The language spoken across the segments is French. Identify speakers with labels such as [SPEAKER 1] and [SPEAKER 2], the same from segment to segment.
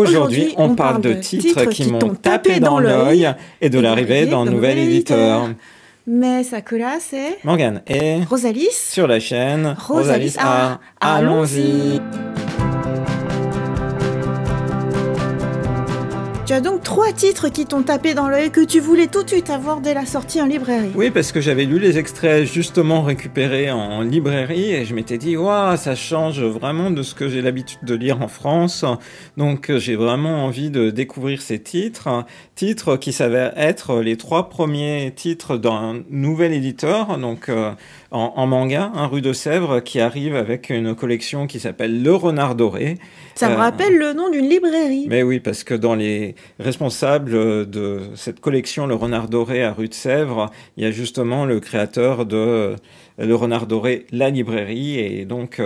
[SPEAKER 1] Aujourd'hui, on parle de titres qui m'ont tapé dans l'œil et de l'arrivée d'un nouvel éditeur.
[SPEAKER 2] Mais ça que là, c'est
[SPEAKER 1] Morgane et
[SPEAKER 2] Rosalis
[SPEAKER 1] sur la chaîne
[SPEAKER 2] Rosalis A. Allons-y. Tu as donc 3 titres qui t'ont tapé dans l'œil que tu voulais tout de suite avoir dès la sortie en librairie.
[SPEAKER 1] Oui, parce que j'avais lu les extraits justement récupérés en librairie et je m'étais dit, waouh, ça change vraiment de ce que j'ai l'habitude de lire en France. Donc j'ai vraiment envie de découvrir ces titres. Titres qui s'avèrent être les 3 premiers titres d'un nouvel éditeur, donc en manga, un Rue de Sèvres, qui arrive avec une collection qui s'appelle Le Renard Doré.
[SPEAKER 2] Ça me rappelle le nom d'une librairie.
[SPEAKER 1] Mais oui, parce que dans les responsables de cette collection Le Renard Doré à Rue de Sèvres, il y a justement le créateur de Le Renard Doré, la librairie, et donc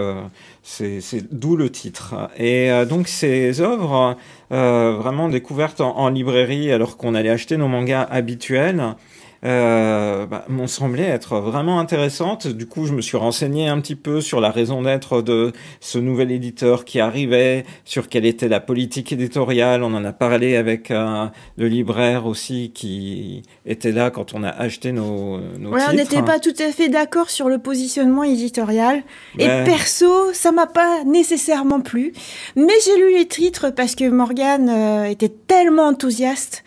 [SPEAKER 1] c'est d'où le titre. Et donc ces œuvres, vraiment découvertes en librairie alors qu'on allait acheter nos mangas habituels, m'ont semblé être vraiment intéressantes. Du coup, je me suis renseigné un petit peu sur la raison d'être de ce nouvel éditeur qui arrivait, sur quelle était la politique éditoriale. On en a parlé avec le libraire aussi qui était là quand on a acheté nos
[SPEAKER 2] ouais,
[SPEAKER 1] titres.
[SPEAKER 2] On n'était pas tout à fait d'accord sur le positionnement éditorial. Et perso, ça m'a pas nécessairement plu. Mais j'ai lu les titres parce que Morgane était tellement enthousiaste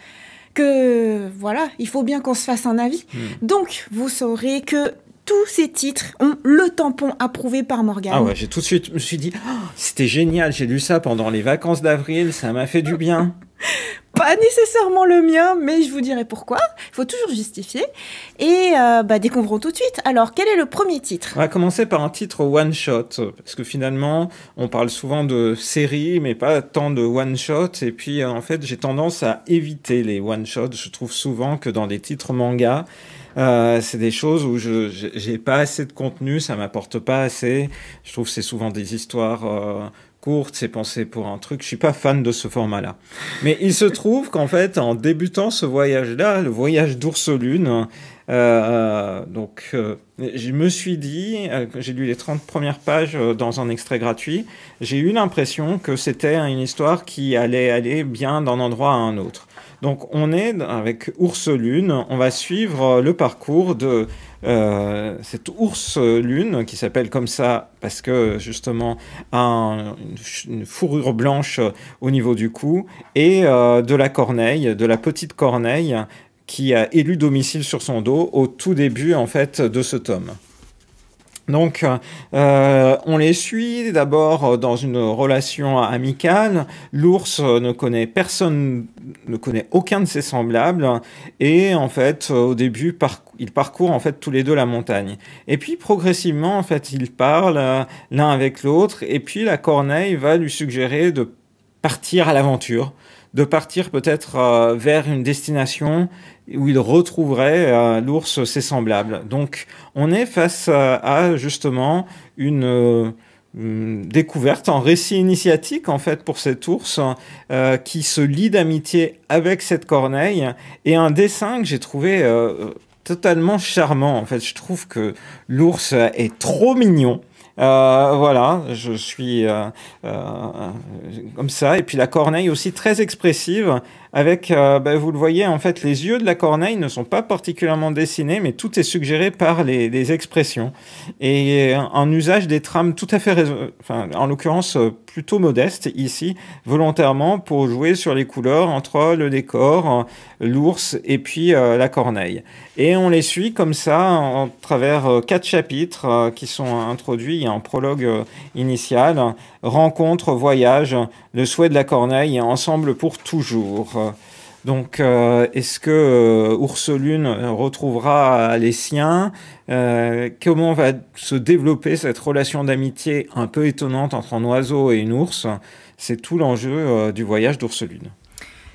[SPEAKER 2] que voilà, il faut bien qu'on se fasse un avis. Donc, vous saurez que tous ces titres ont le tampon approuvé par Morgane.
[SPEAKER 1] Ah ouais, j'ai tout de suite, je me suis dit, oh, c'était génial, j'ai lu ça pendant les vacances d'avril, ça m'a fait du bien.
[SPEAKER 2] Pas nécessairement le mien, mais je vous dirai pourquoi. Il faut toujours justifier. Et découvrons tout de suite. Alors, quel est le premier titre?
[SPEAKER 1] On va commencer par un titre one-shot, parce que finalement, on parle souvent de séries, mais pas tant de one-shot. Et puis, en fait, j'ai tendance à éviter les one-shots. Je trouve souvent que dans des titres manga, c'est des choses où j'ai pas assez de contenu, ça m'apporte pas assez. Je trouve que c'est souvent des histoires courte, c'est pensé pour un truc. Je suis pas fan de ce format-là. Mais il se trouve qu'en fait, en débutant ce voyage-là, le voyage d'Ourselune, je me suis dit, j'ai lu les 30 premières pages dans un extrait gratuit, j'ai eu l'impression que c'était une histoire qui allait aller bien d'un endroit à un autre. Donc on est avec Ourselune, on va suivre le parcours de cette ours-lune qui s'appelle comme ça parce que justement a une fourrure blanche au niveau du cou et de la corneille, de la petite corneille qui a élu domicile sur son dos au tout début en fait de ce tome. Donc, on les suit d'abord dans une relation amicale. L'ours ne connaît personne, ne connaît aucun de ses semblables, et en fait, au début, ils parcourent en fait tous les deux la montagne. Et puis, progressivement, en fait, ils parlent l'un avec l'autre, et puis la corneille va lui suggérer de partir à l'aventure, de partir peut-être vers une destination où il retrouverait l'ours ses semblables. Donc on est face à justement une découverte, un récit initiatique en fait pour cet ours qui se lie d'amitié avec cette corneille, et un dessin que j'ai trouvé totalement charmant. En fait, je trouve que l'ours est trop mignon. Voilà, je suis comme ça. Et puis la corneille aussi très expressive avec, vous le voyez, en fait, les yeux de la corneille ne sont pas particulièrement dessinés, mais tout est suggéré par les expressions. Et un usage des trames tout à fait, en l'occurrence, plutôt modeste ici, volontairement pour jouer sur les couleurs entre le décor, l'ours et puis la corneille. Et on les suit comme ça en travers 4 chapitres qui sont introduits. Il y a un prologue initial, rencontre, voyage, le souhait de la corneille, ensemble pour toujours. Donc, est-ce que Ourselune retrouvera les siens? Comment va se développer cette relation d'amitié un peu étonnante entre un oiseau et une ours? C'est tout l'enjeu du voyage d'Ourselune.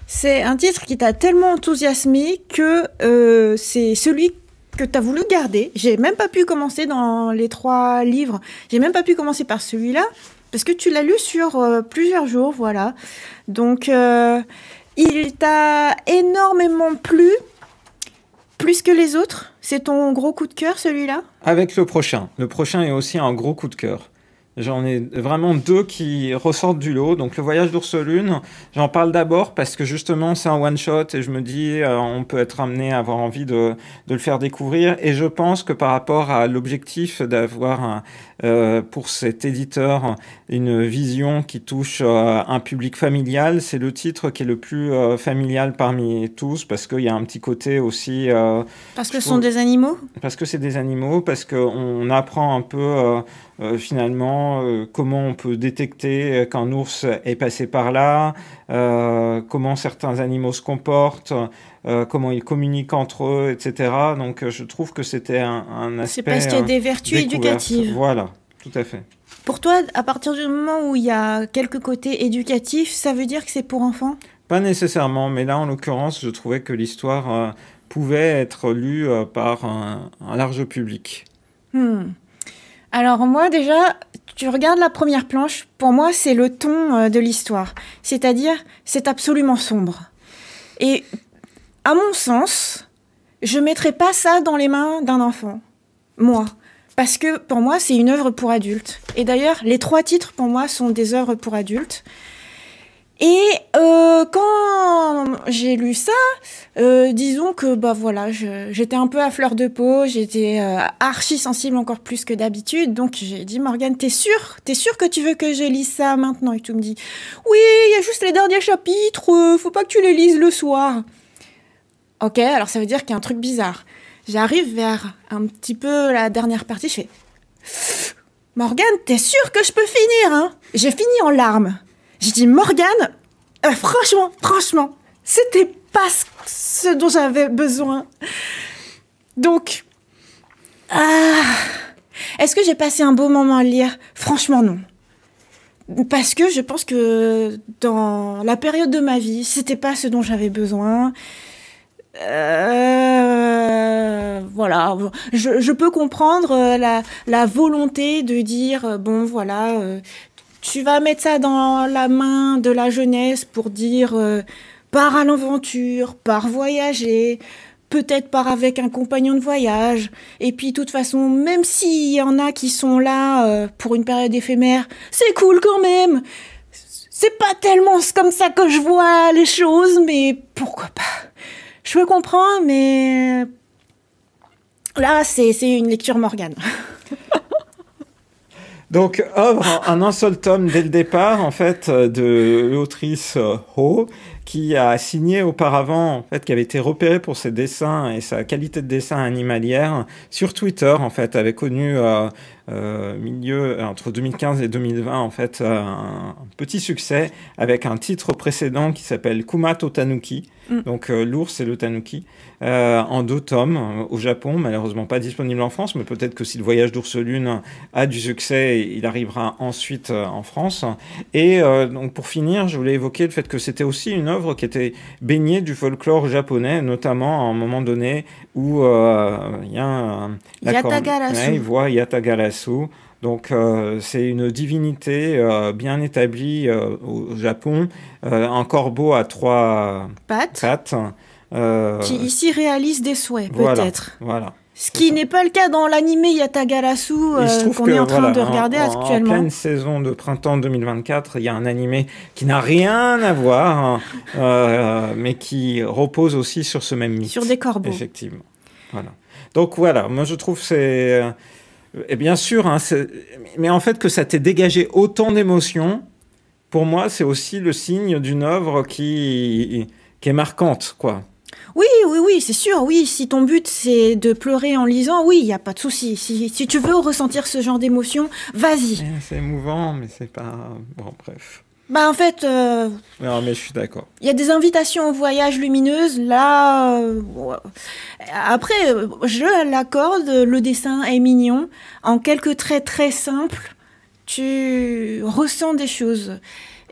[SPEAKER 2] C'est un titre qui t'a tellement enthousiasmé que c'est celui que tu as voulu garder. J'ai même pas pu commencer dans les 3 livres. J'ai même pas pu commencer par celui-là parce que tu l'as lu sur plusieurs jours, voilà. Donc, il t'a énormément plu, plus que les autres. C'est ton gros coup de cœur, celui-là?
[SPEAKER 1] Avec le prochain. Le prochain est aussi un gros coup de cœur. J'en ai vraiment deux qui ressortent du lot. Donc, le voyage d'Ursulune, j'en parle d'abord parce que justement, c'est un one-shot et je me dis, on peut être amené à avoir envie de le faire découvrir. Et je pense que par rapport à l'objectif d'avoir, pour cet éditeur, une vision qui touche un public familial, c'est le titre qui est le plus familial parmi tous parce qu'il y a un petit côté aussi...
[SPEAKER 2] Parce que ce sont des animaux?
[SPEAKER 1] Parce que c'est des animaux, parce qu'on apprend un peu finalement comment on peut détecter qu'un ours est passé par là, comment certains animaux se comportent, comment ils communiquent entre eux, etc. Donc je trouve que c'était un aspect...
[SPEAKER 2] C'est parce qu'il y a des vertus éducatives.
[SPEAKER 1] Voilà, tout à fait.
[SPEAKER 2] Pour toi, à partir du moment où il y a quelques côtés éducatifs, ça veut dire que c'est pour enfants?
[SPEAKER 1] Pas nécessairement, mais là en l'occurrence, je trouvais que l'histoire pouvait être lue par un large public.
[SPEAKER 2] Alors moi déjà, tu regardes la première planche, pour moi c'est le ton de l'histoire. C'est-à-dire, c'est absolument sombre. Et à mon sens, je ne mettrais pas ça dans les mains d'un enfant. Moi. Parce que pour moi, c'est une œuvre pour adultes. Et d'ailleurs, les 3 titres pour moi sont des œuvres pour adultes. Et quand j'ai lu ça, disons que bah voilà, j'étais un peu à fleur de peau, j'étais archi sensible encore plus que d'habitude, donc j'ai dit Morgane, t'es sûre que tu veux que je lise ça maintenant? Et tu me dis oui, il y a juste les derniers chapitres, faut pas que tu les lises le soir. Ok, alors ça veut dire qu'il y a un truc bizarre. J'arrive vers un petit peu la dernière partie, je fais Morgane, t'es sûre que je peux finir, hein? J'ai fini en larmes. J'ai dit, Morgane, franchement, c'était pas ce dont j'avais besoin. Donc, est-ce que j'ai passé un beau moment à le lire? Franchement, non. Parce que je pense que dans la période de ma vie, c'était pas ce dont j'avais besoin. Voilà, je peux comprendre la volonté de dire, bon, voilà... tu vas mettre ça dans la main de la jeunesse pour dire pars à l'aventure, pars voyager, peut-être pars avec un compagnon de voyage. Et puis, de toute façon, même s'il y en a qui sont là pour une période éphémère, c'est cool quand même. C'est pas tellement comme ça que je vois les choses, mais pourquoi pas? Je peux comprendre, mais là, c'est une lecture Morgane.
[SPEAKER 1] Donc, œuvre en un seul tome dès le départ, en fait, de l'autrice Ho, qui a signé auparavant, en fait, qui avait été repérée pour ses dessins et sa qualité de dessin animalière sur Twitter, en fait, avait connu entre 2015 et 2020, en fait, un petit succès avec un titre précédent qui s'appelle Kumato Tanuki, donc l'ours et le tanuki, en 2 tomes au Japon, malheureusement pas disponible en France, mais peut-être que si le voyage d'Ursulune a du succès, il arrivera ensuite en France. Et donc pour finir, je voulais évoquer le fait que c'était aussi une œuvre qui était baignée du folklore japonais, notamment à un moment donné où il y a
[SPEAKER 2] Yatagarasu.
[SPEAKER 1] Il voit Yatagarasu. Donc c'est une divinité bien établie au Japon, un corbeau à 3 pattes.
[SPEAKER 2] Qui ici réalise des souhaits,
[SPEAKER 1] voilà,
[SPEAKER 2] peut-être.
[SPEAKER 1] Voilà.
[SPEAKER 2] Ce qui n'est pas le cas dans l'animé Yatagarasu qu'on est en train de regarder actuellement.
[SPEAKER 1] En pleine saison de printemps 2024, il y a un animé qui n'a rien à voir, mais qui repose aussi sur ce même mythe.
[SPEAKER 2] Sur des corbeaux.
[SPEAKER 1] Effectivement. Voilà. Donc voilà, moi je trouve que c'est... et bien sûr, hein, mais en fait que ça t'ait dégagé autant d'émotions, pour moi c'est aussi le signe d'une œuvre qui est marquante, quoi.
[SPEAKER 2] Oui, c'est sûr, oui. Si ton but, c'est de pleurer en lisant, oui, il n'y a pas de souci. Si tu veux ressentir ce genre d'émotion, vas-y.
[SPEAKER 1] C'est émouvant, mais c'est pas... Bon, bref.
[SPEAKER 2] Bah, en fait...
[SPEAKER 1] Non, mais je suis d'accord.
[SPEAKER 2] Il y a des invitations au voyage lumineuses, là... Après, je l'accorde, le dessin est mignon. En quelques traits très simples, tu ressens des choses.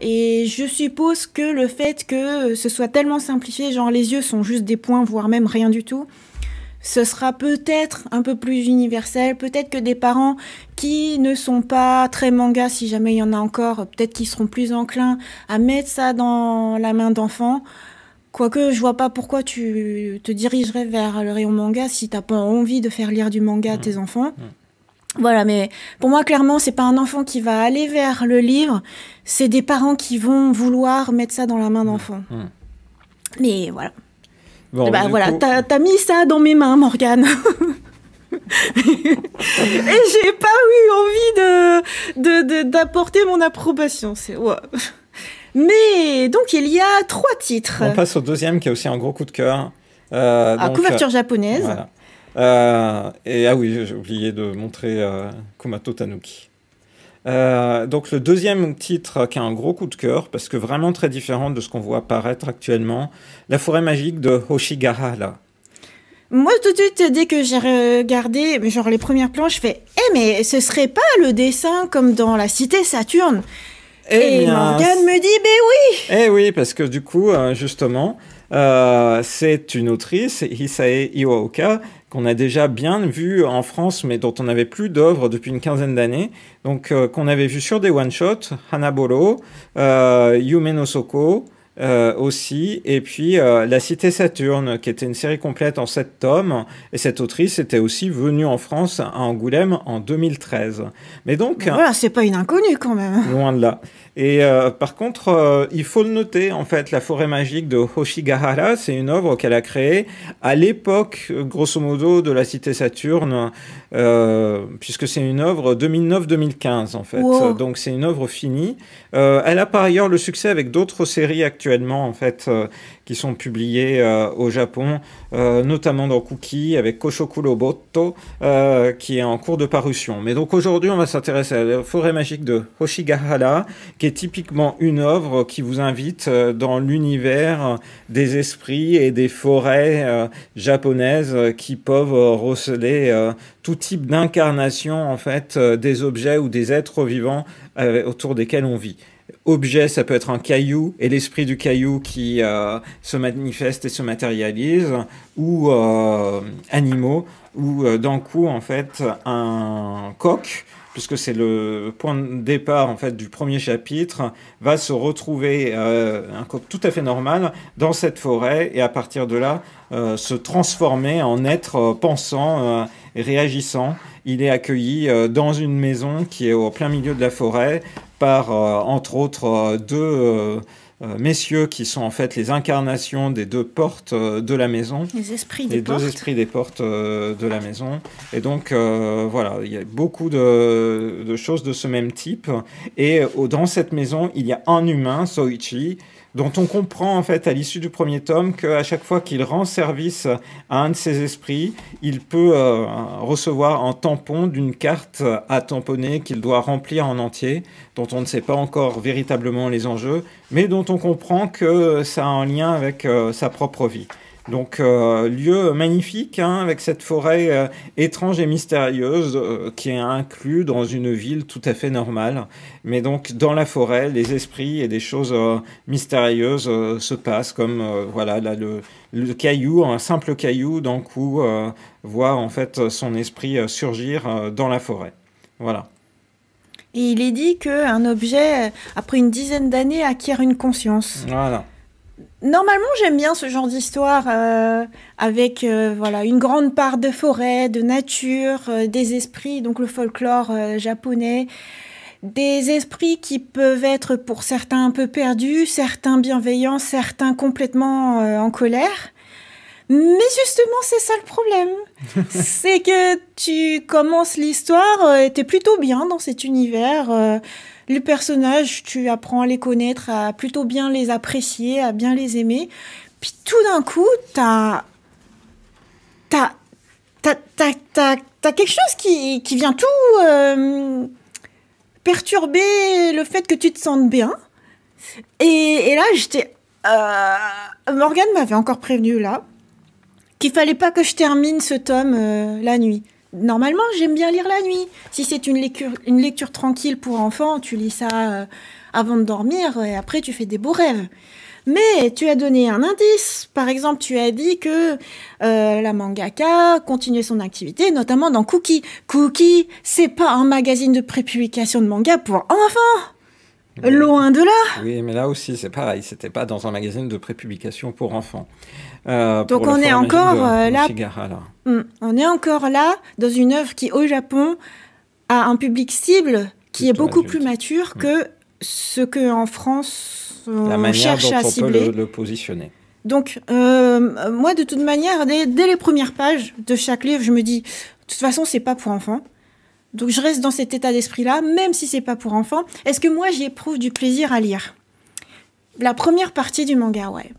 [SPEAKER 2] Et je suppose que le fait que ce soit tellement simplifié, genre les yeux sont juste des points, voire même rien du tout, ce sera peut-être un peu plus universel. Peut-être que des parents qui ne sont pas très manga, si jamais il y en a encore, peut-être qu'ils seront plus enclins à mettre ça dans la main d'enfants. Quoique, je vois pas pourquoi tu te dirigerais vers le rayon manga si t'as pas envie de faire lire du manga à tes enfants. Voilà, mais pour moi, clairement, c'est pas un enfant qui va aller vers le livre, c'est des parents qui vont vouloir mettre ça dans la main d'enfant. Mais voilà.
[SPEAKER 1] Bon,
[SPEAKER 2] Et bah
[SPEAKER 1] du
[SPEAKER 2] voilà,
[SPEAKER 1] coup,
[SPEAKER 2] t'as mis ça dans mes mains, Morgane. Et j'ai pas eu envie d'apporter mon approbation. Ouais. Mais donc, il y a 3 titres.
[SPEAKER 1] on passe au deuxième qui est aussi un gros coup de cœur.
[SPEAKER 2] À couverture japonaise.
[SPEAKER 1] Voilà. Et ah oui, j'ai oublié de montrer Kumato Tanuki. Donc le deuxième titre qui a un gros coup de cœur, parce que vraiment très différent de ce qu'on voit apparaître actuellement, La forêt magique de Hoshigahara.
[SPEAKER 2] Moi, tout de suite, dès que j'ai regardé genre les premières planches, je fais « Eh, mais ce serait pas le dessin comme dans la cité Saturne ?» Et Morgane me dit « Ben oui !»
[SPEAKER 1] Eh oui, parce que du coup, justement, c'est une autrice, Hisae Iwaoka, qu'on a déjà bien vu en France, mais dont on n'avait plus d'œuvres depuis une quinzaine d'années. Donc, qu'on avait vu sur des one-shots, Hanaboro, Yume no Soko, aussi, et puis La Cité Saturne, qui était une série complète en 7 tomes, et cette autrice était aussi venue en France à Angoulême en 2013. Mais donc,
[SPEAKER 2] voilà, c'est pas une inconnue quand même.
[SPEAKER 1] Loin de là. Et par contre, il faut le noter, en fait, La forêt magique de Hoshigahara, c'est une œuvre qu'elle a créée à l'époque, grosso modo, de La Cité Saturne, puisque c'est une œuvre 2009-2015, en fait.
[SPEAKER 2] Wow.
[SPEAKER 1] Donc c'est une œuvre finie. Elle a par ailleurs le succès avec d'autres séries actuellement, en fait, qui sont publiées au Japon, notamment dans Cookie, avec Koshoku Roboto, qui est en cours de parution. Mais donc aujourd'hui, on va s'intéresser à La forêt magique de Hoshigahara, qui est typiquement une œuvre qui vous invite dans l'univers des esprits et des forêts japonaises qui peuvent receler tout type d'incarnation, en fait, des objets ou des êtres vivants autour desquels on vit. Objet, ça peut être un caillou et l'esprit du caillou qui se manifeste et se matérialise, ou animaux, ou d'un coup, en fait, un coq, puisque c'est le point de départ en fait du premier chapitre, va se retrouver un coq tout à fait normal dans cette forêt et à partir de là se transformer en être pensant et réagissant. Il est accueilli dans une maison qui est au plein milieu de la forêt par entre autres deux messieurs qui sont en fait les incarnations des 2 portes de la maison.
[SPEAKER 2] Les esprits des
[SPEAKER 1] portes. Les 2 esprits des portes de la maison. Et donc, voilà, il y a beaucoup de choses de ce même type. Et dans cette maison, il y a un humain, Soichi, dont on comprend en fait à l'issue du premier tome qu'à chaque fois qu'il rend service à un de ses esprits, il peut recevoir un tampon d'une carte à tamponner qu'il doit remplir en entier, dont on ne sait pas encore véritablement les enjeux, mais dont on comprend que ça a un lien avec sa propre vie. Donc, lieu magnifique, hein, avec cette forêt étrange et mystérieuse qui est inclue dans une ville tout à fait normale. Mais donc, dans la forêt, les esprits et des choses mystérieuses se passent, comme voilà, là, le caillou, un simple caillou, d'un coup, voit en fait son esprit surgir dans la forêt. Voilà.
[SPEAKER 2] Et il est dit qu'un objet, après une dizaine d'années, acquiert une conscience.
[SPEAKER 1] Voilà.
[SPEAKER 2] Normalement, j'aime bien ce genre d'histoire avec voilà, une grande part de forêt, de nature, des esprits, donc le folklore japonais, des esprits qui peuvent être pour certains un peu perdus, certains bienveillants, certains complètement en colère. Mais justement, c'est ça le problème. C'est que tu commences l'histoire et t'es plutôt bien dans cet univers. Les personnages, tu apprends à les connaître, à plutôt bien les apprécier, à bien les aimer. Puis tout d'un coup, t'as quelque chose qui vient tout perturber le fait que tu te sentes bien. Et là, j'étais... Morgane m'avait encore prévenu, là, qu'il fallait pas que je termine ce tome la nuit. Normalement, j'aime bien lire la nuit. Si c'est une lecture tranquille pour enfants, tu lis ça avant de dormir et après tu fais des beaux rêves. Mais tu as donné un indice. Par exemple, tu as dit que la mangaka continuait son activité, notamment dans Cookie. Cookie, c'est pas un magazine de prépublication de manga pour enfants. Mais, loin de là.
[SPEAKER 1] Oui, mais là aussi, c'est pareil. C'était pas dans un magazine de prépublication pour enfants.
[SPEAKER 2] Donc on est encore là.
[SPEAKER 1] Là.
[SPEAKER 2] On est encore là dans une œuvre qui, au Japon, à un public cible qui est
[SPEAKER 1] Plutôt
[SPEAKER 2] beaucoup
[SPEAKER 1] adulte.
[SPEAKER 2] plus mature que ce qu'en France
[SPEAKER 1] La
[SPEAKER 2] on
[SPEAKER 1] manière
[SPEAKER 2] cherche
[SPEAKER 1] dont
[SPEAKER 2] à
[SPEAKER 1] on peut
[SPEAKER 2] cibler.
[SPEAKER 1] le positionner.
[SPEAKER 2] Donc, moi, de toute manière, dès les premières pages de chaque livre, je me dis, de toute façon, c'est pas pour enfants. Donc, je reste dans cet état d'esprit-là, même si c'est pas pour enfants. Est-ce que moi, j'y éprouve du plaisir à lire? La première partie du manga, ouais.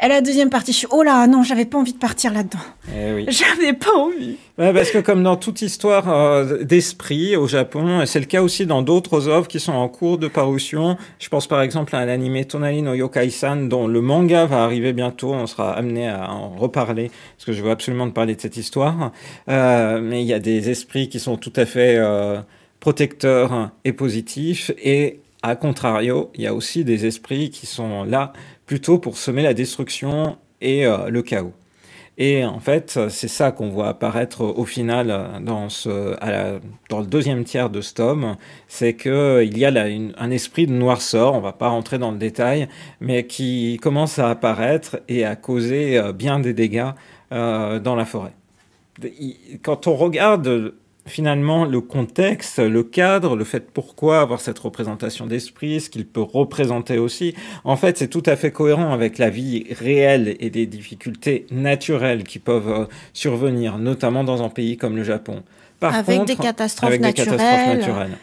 [SPEAKER 2] Et la deuxième partie, je suis, oh là, non, j'avais pas envie de partir là-dedans.
[SPEAKER 1] Eh oui.
[SPEAKER 2] J'avais pas envie.
[SPEAKER 1] Ouais, parce que comme dans toute histoire d'esprit au Japon, et c'est le cas aussi dans d'autres œuvres qui sont en cours de parution. Je pense par exemple à l'anime Tonari no Yokai-san, dont le manga va arriver bientôt. On sera amené à en reparler, parce que je veux absolument te parler de cette histoire. Mais il y a des esprits qui sont tout à fait protecteurs et positifs, et à contrario, il y a aussi des esprits qui sont là plutôt pour semer la destruction et le chaos. Et en fait, c'est ça qu'on voit apparaître au final dans le deuxième tiers de ce tome, c'est qu'il y a là un esprit de noirceur, on va pas rentrer dans le détail, mais qui commence à apparaître et à causer bien des dégâts dans la forêt. Quand on regarde finalement le contexte, le cadre, le fait pourquoi avoir cette représentation d'esprit, ce qu'il peut représenter aussi, en fait c'est tout à fait cohérent avec la vie réelle et les difficultés naturelles qui peuvent survenir, notamment dans un pays comme le Japon.
[SPEAKER 2] Avec des catastrophes naturelles.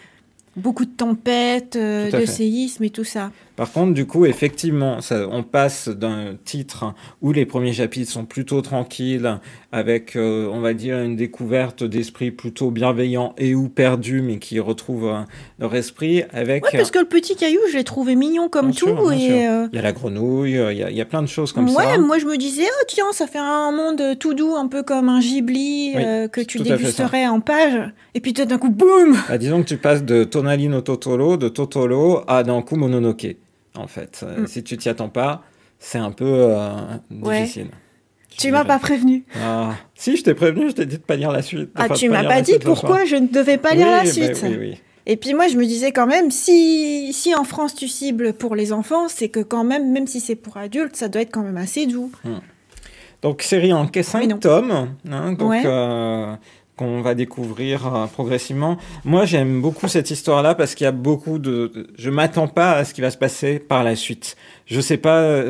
[SPEAKER 2] Beaucoup de tempêtes, de séismes et tout ça.
[SPEAKER 1] Par contre, du coup, effectivement, on passe d'un titre où les premiers chapitres sont plutôt tranquilles, avec, on va dire, une découverte d'esprit plutôt bienveillant et ou perdu, mais qui retrouvent leur esprit. Avec,
[SPEAKER 2] ouais, parce que le petit caillou, je l'ai trouvé mignon comme tout.
[SPEAKER 1] Sûr,
[SPEAKER 2] et
[SPEAKER 1] sûr. Il y a la grenouille, il y a plein de choses comme ça.
[SPEAKER 2] Ouais, moi je me disais, oh tiens, ça fait un monde tout doux, un peu comme un Ghibli que tu dégusterais en page. Et puis tout d'un coup, boum!
[SPEAKER 1] Bah, disons que tu passes de Tonari no Totoro, de Totoro à Dankou Mononoke. En fait, si tu t'y attends pas, c'est un peu difficile.
[SPEAKER 2] Tu m'as pas prévenu.
[SPEAKER 1] Ah, si, je t'ai prévenu, je t'ai dit de pas lire la suite.
[SPEAKER 2] Ah, tu m'as pas dit pourquoi je ne devais pas lire la suite.
[SPEAKER 1] Oui.
[SPEAKER 2] Et puis moi, je me disais quand même, si en France tu cibles pour les enfants, c'est que quand même si c'est pour adultes, ça doit être quand même assez doux.
[SPEAKER 1] Donc, série en 5 tomes. Hein, donc, qu'on va découvrir progressivement. Moi, j'aime beaucoup cette histoire-là parce qu'il y a beaucoup de... Je m'attends pas à ce qui va se passer par la suite. Je sais pas,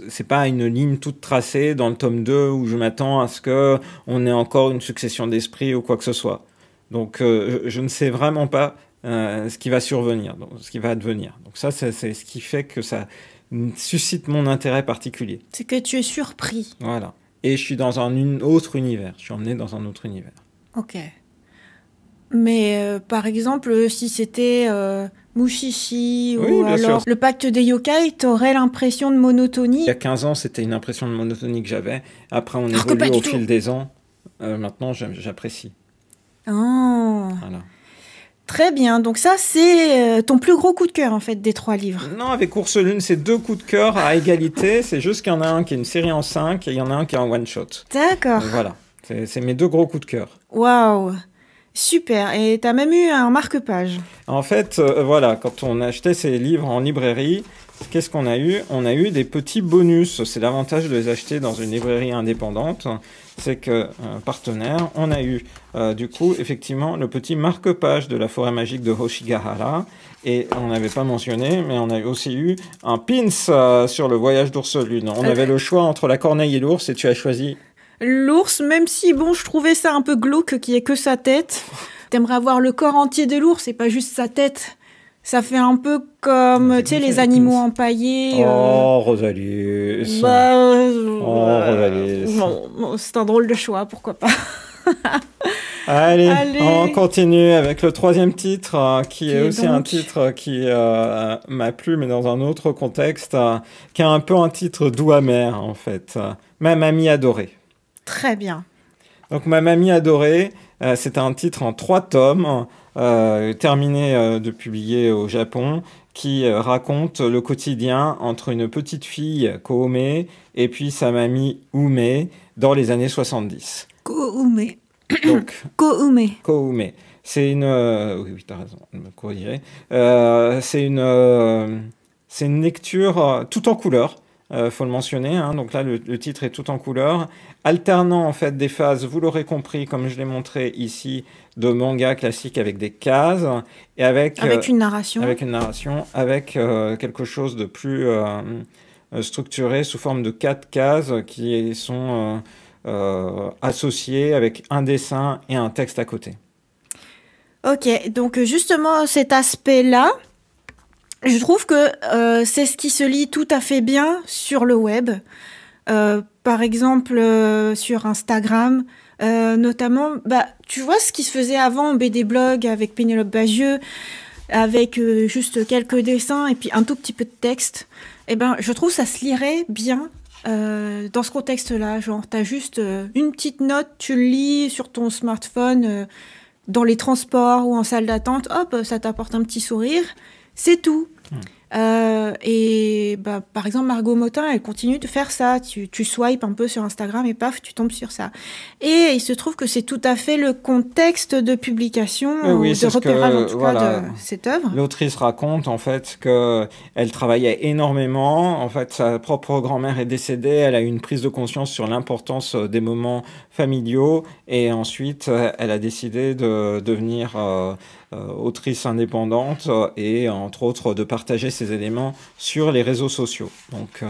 [SPEAKER 1] c'est pas une ligne toute tracée dans le tome 2 où je m'attends à ce que on ait encore une succession d'esprits ou quoi que ce soit. Donc, je ne sais vraiment pas ce qui va survenir, donc, ce qui va advenir. Donc ça, c'est ce qui fait que ça suscite mon intérêt particulier.
[SPEAKER 2] C'est que tu es surpris.
[SPEAKER 1] Voilà. Et je suis dans un autre univers. Je suis emmené dans un autre univers.
[SPEAKER 2] Ok. Mais par exemple, si c'était Mushishi ou alors sûr. Le pacte des yokai, t'aurais l'impression de monotonie.
[SPEAKER 1] Il y a 15 ans, c'était une impression de monotonie que j'avais. Après, on évolue au fil des ans. Maintenant, j'apprécie.
[SPEAKER 2] Oh.
[SPEAKER 1] Voilà.
[SPEAKER 2] Très bien. Donc ça, c'est ton plus gros coup de cœur, en fait, des 3 livres.
[SPEAKER 1] Non, avec Ursulune, c'est 2 coups de cœur à égalité. C'est juste qu'il y en a un qui est une série en 5 et il y en a un qui est en one-shot.
[SPEAKER 2] D'accord.
[SPEAKER 1] Voilà. C'est mes 2 gros coups de cœur.
[SPEAKER 2] Waouh. Super. Et t'as même eu un marque-page.
[SPEAKER 1] En fait, voilà, quand on achetait ces livres en librairie, qu'est-ce qu'on a eu? On a eu des petits bonus. C'est l'avantage de les acheter dans une librairie indépendante. C'est que, partenaire, on a eu, du coup, effectivement, le petit marque-page de la forêt magique de Hoshigahara. Et on n'avait pas mentionné, mais on a aussi eu un pins sur le voyage d'Ursulune. On avait le choix entre la corneille et l'ours, et tu as choisi...
[SPEAKER 2] L'ours, même si, bon, je trouvais ça un peu glauque qu'il n'y ait que sa tête. T'aimerais avoir le corps entier de l'ours et pas juste sa tête. Ça fait un peu comme, tu sais, les animaux empaillés.
[SPEAKER 1] Oh, Rosalie. Rosalie.
[SPEAKER 2] Bon, c'est un drôle de choix, pourquoi pas.
[SPEAKER 1] Allez, on continue avec le 3e titre, qui est aussi un titre qui m'a plu, mais dans un autre contexte, qui est un peu un titre doux amer, en fait. Ma mamie adorée.
[SPEAKER 2] Très bien.
[SPEAKER 1] Donc, Ma mamie adorée, c'est un titre en 3 tomes, terminé de publier au Japon, qui raconte le quotidien entre une petite fille, Kohome, et puis sa mamie, Ume, dans les années 70.
[SPEAKER 2] Kohome.
[SPEAKER 1] Donc,
[SPEAKER 2] Kohome.
[SPEAKER 1] C'est une... oui, t'as raison, je me corrigerai. C'est une lecture tout en couleurs. faut le mentionner, hein. Donc là, le titre est tout en couleur, alternant en fait des phases, vous l'aurez compris, comme je l'ai montré ici, de manga classique avec des cases et avec
[SPEAKER 2] une narration.
[SPEAKER 1] Avec une narration, avec quelque chose de plus structuré sous forme de 4 cases qui sont associées avec un dessin et un texte à côté.
[SPEAKER 2] Ok, donc justement cet aspect-là, je trouve que c'est ce qui se lit tout à fait bien sur le web. Par exemple, sur Instagram, notamment, tu vois ce qui se faisait avant en BD blog avec Pénélope Bagieux, avec juste quelques dessins et puis un tout petit peu de texte. Eh ben, je trouve ça se lirait bien dans ce contexte-là. Genre, t'as juste une petite note, tu le lis sur ton smartphone, dans les transports ou en salle d'attente, hop, ça t'apporte un petit sourire, c'est tout. Et par exemple, Margot Motin, elle continue de faire ça. Tu swipes un peu sur Instagram et paf, tu tombes sur ça. Et il se trouve que c'est tout à fait le contexte de publication,
[SPEAKER 1] oui,
[SPEAKER 2] de repérage en tout cas de cette œuvre.
[SPEAKER 1] L'autrice raconte en fait qu'elle travaillait énormément. En fait, sa propre grand-mère est décédée. Elle a eu une prise de conscience sur l'importance des moments familiaux. Et ensuite, elle a décidé de devenir autrice indépendante et entre autres de partager ces éléments sur les réseaux sociaux. Donc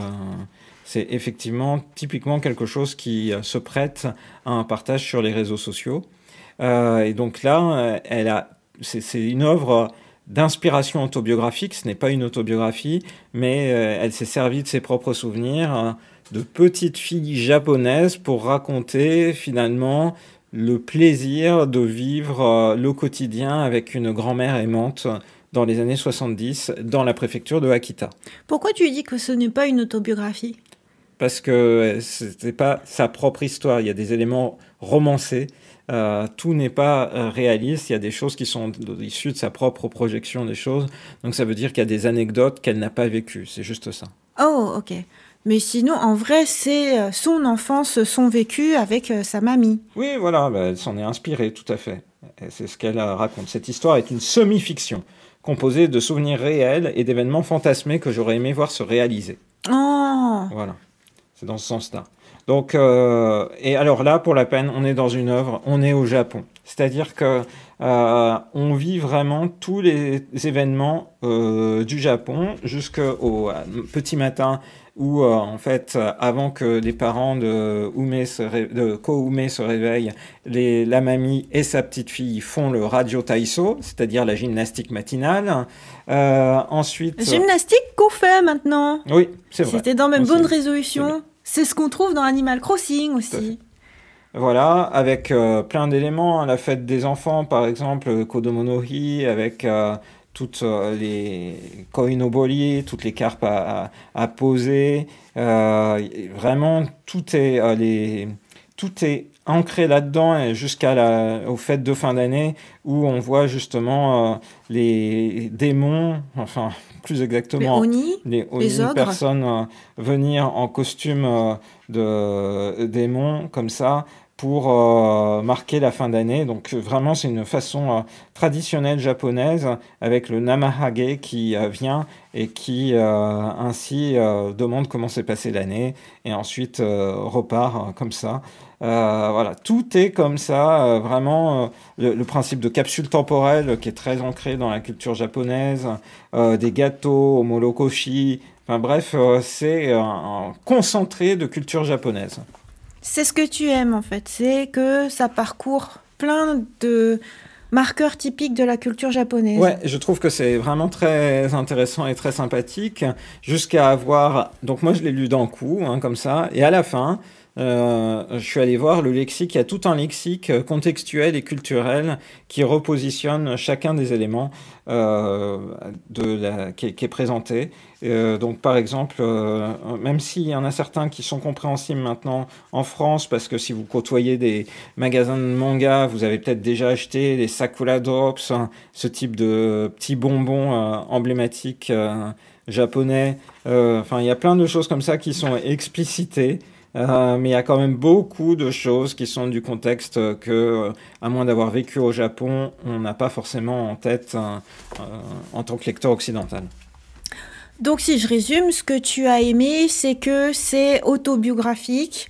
[SPEAKER 1] c'est effectivement typiquement quelque chose qui se prête à un partage sur les réseaux sociaux. Et donc là, c'est une œuvre d'inspiration autobiographique. Ce n'est pas une autobiographie, mais elle s'est servie de ses propres souvenirs de petite fille japonaise pour raconter finalement le plaisir de vivre le quotidien avec une grand-mère aimante dans les années 70 dans la préfecture de Akita.
[SPEAKER 2] Pourquoi tu dis que ce n'est pas une autobiographie ?
[SPEAKER 1] Parce que ce n'est pas sa propre histoire, il y a des éléments romancés, tout n'est pas réaliste, il y a des choses qui sont issues de sa propre projection des choses, donc ça veut dire qu'il y a des anecdotes qu'elle n'a pas vécues, c'est juste ça.
[SPEAKER 2] Oh, ok. Mais sinon, en vrai, c'est son enfance, son vécu avec sa mamie.
[SPEAKER 1] Oui, voilà, elle s'en est inspirée, tout à fait. Et c'est ce qu'elle raconte. Cette histoire est une semi-fiction, composée de souvenirs réels et d'événements fantasmés que j'aurais aimé voir se réaliser.
[SPEAKER 2] Oh.
[SPEAKER 1] Voilà, c'est dans ce sens-là. Donc, et alors là, pour la peine, on est dans une œuvre, on est au Japon. C'est-à-dire que on vit vraiment tous les événements du Japon jusqu'au petit matin où, en fait, avant que les parents de Ko-Ume se réveillent, la mamie et sa petite fille font le radio taïso, c'est-à-dire la gymnastique matinale. Ensuite,
[SPEAKER 2] gymnastique qu'on fait maintenant.
[SPEAKER 1] Oui, c'est vrai.
[SPEAKER 2] C'était dans mes bonnes résolutions. C'est ce qu'on trouve dans Animal Crossing aussi.
[SPEAKER 1] Voilà, avec plein d'éléments, la fête des enfants, par exemple, Kodomo no Hi, avec toutes les koinobori, toutes les carpes à poser. Vraiment, tout est ancré là-dedans et aux fêtes de fin d'année où on voit justement les démons, enfin plus exactement
[SPEAKER 2] les ogres,
[SPEAKER 1] personnes venir en costume de démons comme ça pour marquer la fin d'année. Donc vraiment c'est une façon traditionnelle japonaise avec le namahage qui vient et qui ainsi demande comment s'est passée l'année et ensuite repart comme ça. Voilà, tout est comme ça, vraiment le principe de capsule temporelle qui est très ancré dans la culture japonaise, des gâteaux, omolokoshi, enfin bref, c'est un concentré de culture japonaise.
[SPEAKER 2] C'est ce que tu aimes en fait, c'est que ça parcourt plein de marqueurs typiques de la culture japonaise.
[SPEAKER 1] Ouais, je trouve que c'est vraiment très intéressant et très sympathique, jusqu'à avoir... Donc moi je l'ai lu d'un coup, hein, comme ça, et à la fin... je suis allé voir le lexique, il y a tout un lexique contextuel et culturel qui repositionne chacun des éléments qui est présenté. Donc par exemple, même s'il y en a certains qui sont compréhensibles maintenant en France, parce que si vous côtoyez des magasins de manga, vous avez peut-être déjà acheté les Sakura Drops, hein, ce type de petits bonbons emblématiques japonais. Enfin, il y a plein de choses comme ça qui sont explicitées. Mais il y a quand même beaucoup de choses qui sont du contexte que, à moins d'avoir vécu au Japon, on n'a pas forcément en tête en tant que lecteur occidental.
[SPEAKER 2] Donc, si je résume, ce que tu as aimé, c'est que c'est autobiographique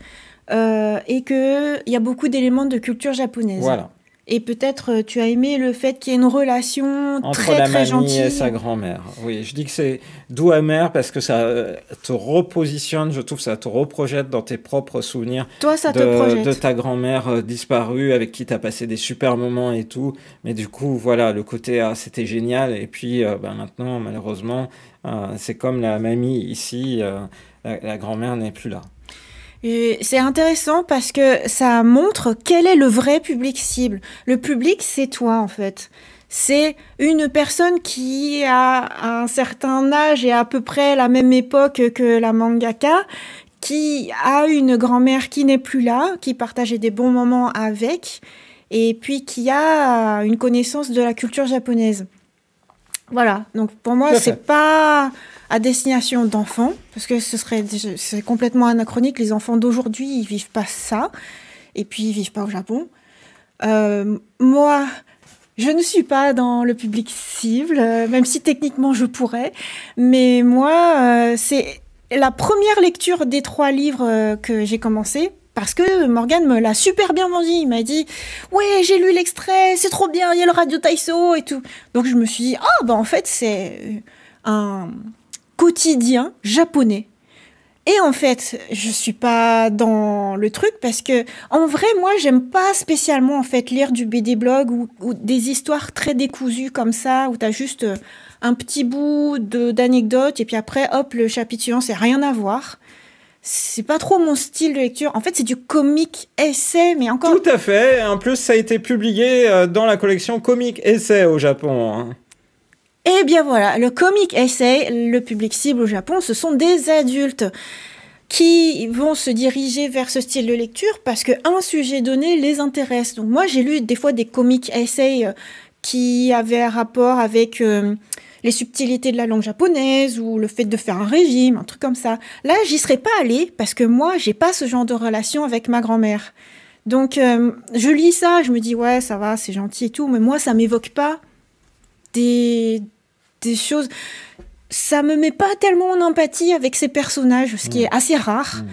[SPEAKER 2] et qu'il y a beaucoup d'éléments de culture japonaise.
[SPEAKER 1] Voilà.
[SPEAKER 2] Et peut-être tu as aimé le fait qu'il y ait une relation
[SPEAKER 1] Entre
[SPEAKER 2] très,
[SPEAKER 1] la
[SPEAKER 2] très
[SPEAKER 1] mamie
[SPEAKER 2] gentille.
[SPEAKER 1] et sa grand-mère. Oui, je dis que c'est doux amer parce que ça te repositionne, je trouve, ça te reprojette dans tes propres souvenirs
[SPEAKER 2] Toi, ça te projette.
[SPEAKER 1] de ta grand-mère disparue avec qui tu as passé des super moments et tout. Mais du coup, voilà, le côté ah, c'était génial. Et puis maintenant, malheureusement, c'est comme la mamie ici, la grand-mère n'est plus là.
[SPEAKER 2] Et c'est intéressant parce que ça montre quel est le vrai public cible. Le public, c'est toi, en fait. C'est une personne qui a un certain âge et à peu près la même époque que la mangaka, qui a une grand-mère qui n'est plus là, qui partageait des bons moments avec, et puis qui a une connaissance de la culture japonaise. Voilà. Donc pour moi,
[SPEAKER 1] Tout à fait.
[SPEAKER 2] c'est pas à destination d'enfants, parce que c'est complètement anachronique. Les enfants d'aujourd'hui, ils vivent pas ça, et puis ils vivent pas au Japon. Moi, je ne suis pas dans le public cible, même si techniquement je pourrais, mais moi, c'est la première lecture des 3 livres que j'ai commencé. Parce que Morgane me l'a super bien vendu. Il m'a dit « Ouais, j'ai lu l'extrait, c'est trop bien, il y a le Radio Taiso et tout. » Donc je me suis dit « Ah, bah en fait, c'est un quotidien japonais. » Et en fait, je suis pas dans le truc parce que, en vrai, moi, j'aime pas spécialement en fait lire du BD blog ou des histoires très décousues comme ça, où t'as juste un petit bout d'anecdote et puis après, hop, le chapitre suivant, c'est rien à voir. C'est pas trop mon style de lecture. En fait, c'est du comic essai, mais encore...
[SPEAKER 1] Tout à fait. En plus, ça a été publié dans la collection Comic Essai au Japon. Hein.
[SPEAKER 2] Eh bien voilà, le comic essay, le public cible au Japon, ce sont des adultes qui vont se diriger vers ce style de lecture parce qu'un sujet donné les intéresse. Donc moi, j'ai lu des fois des comic essays qui avaient un rapport avec les subtilités de la langue japonaise ou le fait de faire un régime, un truc comme ça. Là, j'y serais pas allée parce que moi, j'ai pas ce genre de relation avec ma grand-mère. Donc, je lis ça, je me dis, ouais, ça va, c'est gentil et tout, mais moi, ça m'évoque pas des choses... Ça me met pas tellement en empathie avec ces personnages, ce qui est assez rare.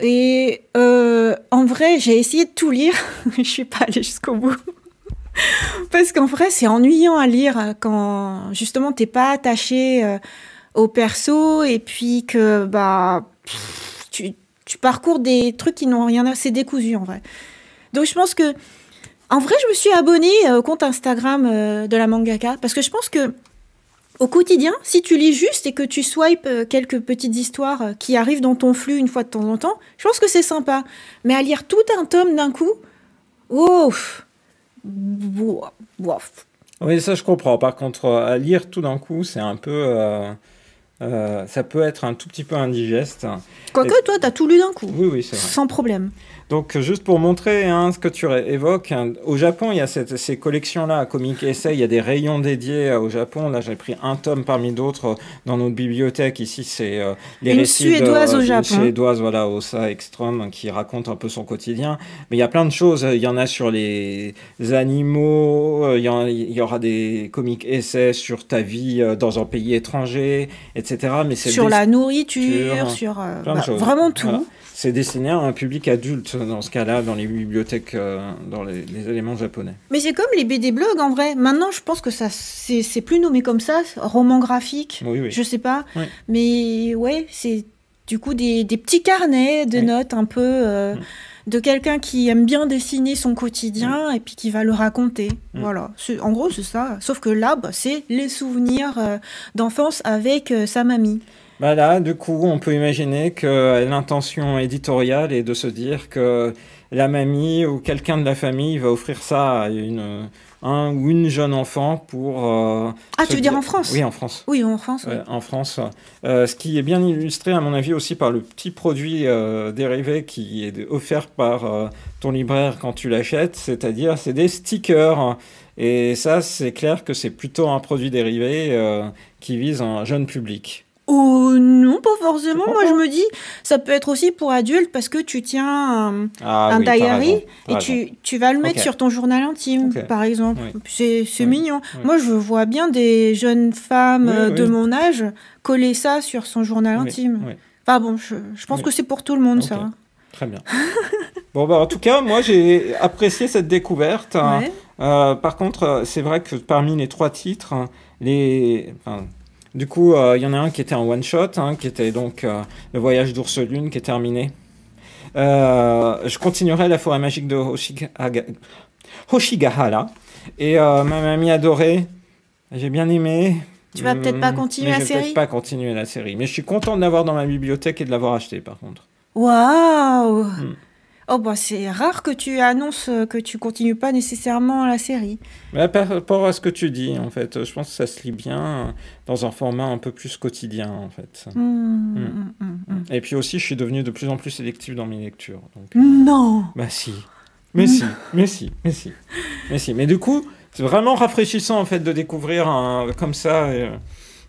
[SPEAKER 2] Et en vrai, j'ai essayé de tout lire, je suis pas allée jusqu'au bout. Parce qu'en vrai, c'est ennuyant à lire quand justement t'es pas attaché au perso et puis que bah tu parcours des trucs qui n'ont rien à... C'est décousu en vrai. Donc je pense que en vrai, je me suis abonnée au compte Instagram de la mangaka parce que je pense que au quotidien, si tu lis juste et que tu swipes quelques petites histoires qui arrivent dans ton flux une fois de temps en temps, je pense que c'est sympa. Mais à lire tout un tome d'un coup, ouf, bof.
[SPEAKER 1] Oui, ça je comprends. Par contre, à lire tout d'un coup, c'est un peu... ça peut être un tout petit peu indigeste.
[SPEAKER 2] Quoique, toi, t'as tout lu d'un coup.
[SPEAKER 1] Oui, c'est vrai.
[SPEAKER 2] Sans problème.
[SPEAKER 1] Donc, juste pour montrer ce que tu évoques, au Japon, il y a ces collections-là, Comic Essay, il y a des rayons dédiés au Japon. Là, j'ai pris un tome parmi d'autres dans notre bibliothèque. Ici, c'est les
[SPEAKER 2] Une
[SPEAKER 1] récits
[SPEAKER 2] Suédoise au
[SPEAKER 1] d'une
[SPEAKER 2] Japon.
[SPEAKER 1] Suédoise, voilà, Osa Ekström, qui raconte un peu son quotidien. Mais il y a plein de choses. Il y en a sur les animaux, il y aura des comic essais sur ta vie dans un pays étranger, etc. Mais c'est
[SPEAKER 2] sur la nourriture, sur
[SPEAKER 1] plein de choses.
[SPEAKER 2] vraiment tout.
[SPEAKER 1] Voilà. C'est destiné à un public adulte, dans ce cas-là, dans les bibliothèques, dans les éléments japonais.
[SPEAKER 2] Mais c'est comme les BD blogs, en vrai. Maintenant, je pense que ça, c'est plus nommé comme ça, roman graphique,
[SPEAKER 1] oui.
[SPEAKER 2] je sais pas.
[SPEAKER 1] Oui.
[SPEAKER 2] Mais ouais, c'est du coup des petits carnets de notes un peu de quelqu'un qui aime bien dessiner son quotidien et puis qui va le raconter. Voilà. En gros, c'est ça. Sauf que là, bah, c'est les souvenirs d'enfance avec sa mamie.
[SPEAKER 1] Bah là, du coup, on peut imaginer que l'intention éditoriale est de se dire que la mamie ou quelqu'un de la famille va offrir ça à un ou une jeune enfant pour...
[SPEAKER 2] tu veux dire en France ?
[SPEAKER 1] Oui, en France.
[SPEAKER 2] Oui, en France. Oui.
[SPEAKER 1] En France. Ce qui est bien illustré, à mon avis, aussi par le petit produit dérivé qui est offert par ton libraire quand tu l'achètes, c'est-à-dire c'est des stickers. Et ça, c'est clair que c'est plutôt un produit dérivé qui vise un jeune public.
[SPEAKER 2] Oh non, pas forcément.
[SPEAKER 1] Tu
[SPEAKER 2] Moi,
[SPEAKER 1] crois
[SPEAKER 2] je
[SPEAKER 1] pas?
[SPEAKER 2] me dis, ça peut être aussi pour adultes parce que tu tiens
[SPEAKER 1] Ah
[SPEAKER 2] un
[SPEAKER 1] oui, t'as
[SPEAKER 2] diary
[SPEAKER 1] raison, t'as
[SPEAKER 2] et
[SPEAKER 1] raison.
[SPEAKER 2] tu vas le mettre
[SPEAKER 1] Ok,
[SPEAKER 2] sur ton journal intime,
[SPEAKER 1] ok,
[SPEAKER 2] par exemple.
[SPEAKER 1] oui,
[SPEAKER 2] C'est
[SPEAKER 1] oui,
[SPEAKER 2] mignon.
[SPEAKER 1] oui.
[SPEAKER 2] Moi, je vois bien des jeunes femmes
[SPEAKER 1] Oui,
[SPEAKER 2] de
[SPEAKER 1] oui,
[SPEAKER 2] mon âge coller ça sur son journal
[SPEAKER 1] oui,
[SPEAKER 2] intime.
[SPEAKER 1] oui,
[SPEAKER 2] Enfin bon, je pense
[SPEAKER 1] oui.
[SPEAKER 2] que c'est pour tout le monde,
[SPEAKER 1] Ok,
[SPEAKER 2] ça.
[SPEAKER 1] très bien. Bon, bah, en tout cas, moi, j'ai apprécié cette découverte.
[SPEAKER 2] Ouais.
[SPEAKER 1] Par contre, c'est vrai que parmi les 3 titres, enfin, du coup, il y en a un qui était en one-shot, hein, qui était donc Le Voyage d'Ourselune, qui est terminé. Je continuerai La Forêt Magique de Hoshigahara. Et ma mamie adorée, j'ai bien aimé.
[SPEAKER 2] Tu vas peut-être pas continuer
[SPEAKER 1] Mais
[SPEAKER 2] la
[SPEAKER 1] je vais peut-être
[SPEAKER 2] série?
[SPEAKER 1] pas continuer la série. Mais je suis content de l'avoir dans ma bibliothèque et de l'avoir acheté, par contre.
[SPEAKER 2] Waouh!
[SPEAKER 1] Hmm.
[SPEAKER 2] Oh bah c'est rare que tu annonces que tu continues pas nécessairement la série.
[SPEAKER 1] Mais par rapport à ce que tu dis, en fait, je pense que ça se lit bien dans un format un peu plus quotidien, en fait. Hmm. Et puis aussi, je suis devenu de plus en plus sélectif dans mes lectures. Donc,
[SPEAKER 2] Non!
[SPEAKER 1] bah si, mais si, mais si, mais si, mais si. Mais du coup, c'est vraiment rafraîchissant, en fait, de découvrir comme ça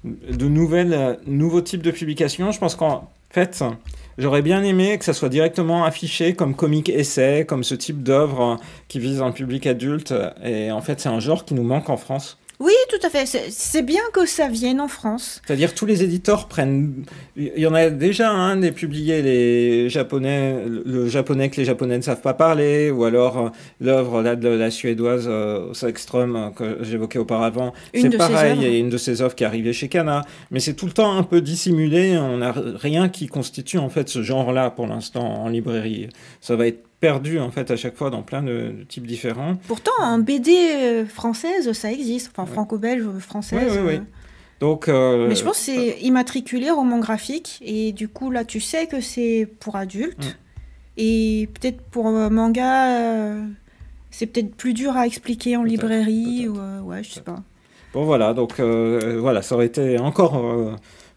[SPEAKER 1] de nouveaux types de publications. Je pense qu'en fait, j'aurais bien aimé que ça soit directement affiché comme comic essai, comme ce type d'œuvre qui vise un public adulte. Et en fait, c'est un genre qui nous manque en France.
[SPEAKER 2] Oui, tout à fait. C'est bien que ça vienne en France.
[SPEAKER 1] C'est-à-dire tous les éditeurs prennent. Il y en a déjà un des publiés, les japonais, le japonais que les japonais ne savent pas parler, ou alors l'œuvre là de la suédoise Sackström que j'évoquais auparavant.
[SPEAKER 2] Une
[SPEAKER 1] C'est
[SPEAKER 2] de ses
[SPEAKER 1] pareil, il y
[SPEAKER 2] œuvres.
[SPEAKER 1] a une de ces œuvres qui est arrivée chez Kana, mais c'est tout le temps un peu dissimulé. On n'a rien qui constitue en fait ce genre-là pour l'instant en librairie. Ça va être perdu en fait à chaque fois dans plein de types différents.
[SPEAKER 2] Pourtant, en BD française, ça existe. Enfin, franco-belge,
[SPEAKER 1] Oui,
[SPEAKER 2] française.
[SPEAKER 1] oui, oui. Donc,
[SPEAKER 2] Mais je pense que c'est immatriculé roman graphique. Et du coup, là, tu sais que c'est pour adultes. Et peut-être pour manga, c'est peut-être plus dur à expliquer en librairie. Ou, ouais, je sais pas.
[SPEAKER 1] bon voilà, donc voilà, ça aurait été encore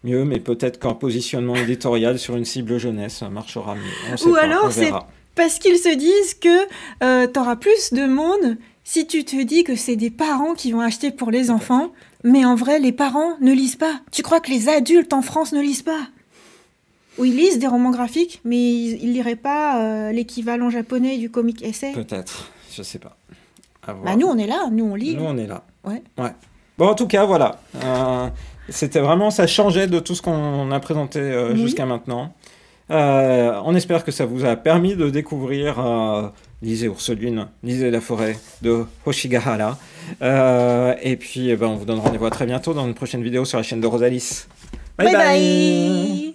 [SPEAKER 1] mieux, mais peut-être qu'un positionnement éditorial sur une cible jeunesse ça marchera mieux. On sait
[SPEAKER 2] Ou
[SPEAKER 1] pas,
[SPEAKER 2] alors,
[SPEAKER 1] on
[SPEAKER 2] c'est
[SPEAKER 1] verra.
[SPEAKER 2] parce qu'ils se disent que t'auras plus de monde si tu te dis que c'est des parents qui vont acheter pour les enfants, mais en vrai, les parents ne lisent pas. Tu crois que les adultes en France ne lisent pas? Ou ils lisent des romans graphiques, mais ils liraient pas l'équivalent japonais du comic essai.
[SPEAKER 1] Peut-être, je sais pas. À voir.
[SPEAKER 2] Bah nous, on est là, nous on lit.
[SPEAKER 1] Nous, on est là.
[SPEAKER 2] Ouais.
[SPEAKER 1] Ouais. Bon, en tout cas, voilà. C'était vraiment, ça changeait de tout ce qu'on a présenté
[SPEAKER 2] Oui.
[SPEAKER 1] jusqu'à maintenant. On espère que ça vous a permis de découvrir lisez Ursulune, lisez La Forêt de Hoshigahara. Et puis, on vous donne rendez-vous à très bientôt dans une prochaine vidéo sur la chaîne de Rosalis. Bye
[SPEAKER 2] Bye
[SPEAKER 1] bye.
[SPEAKER 2] bye.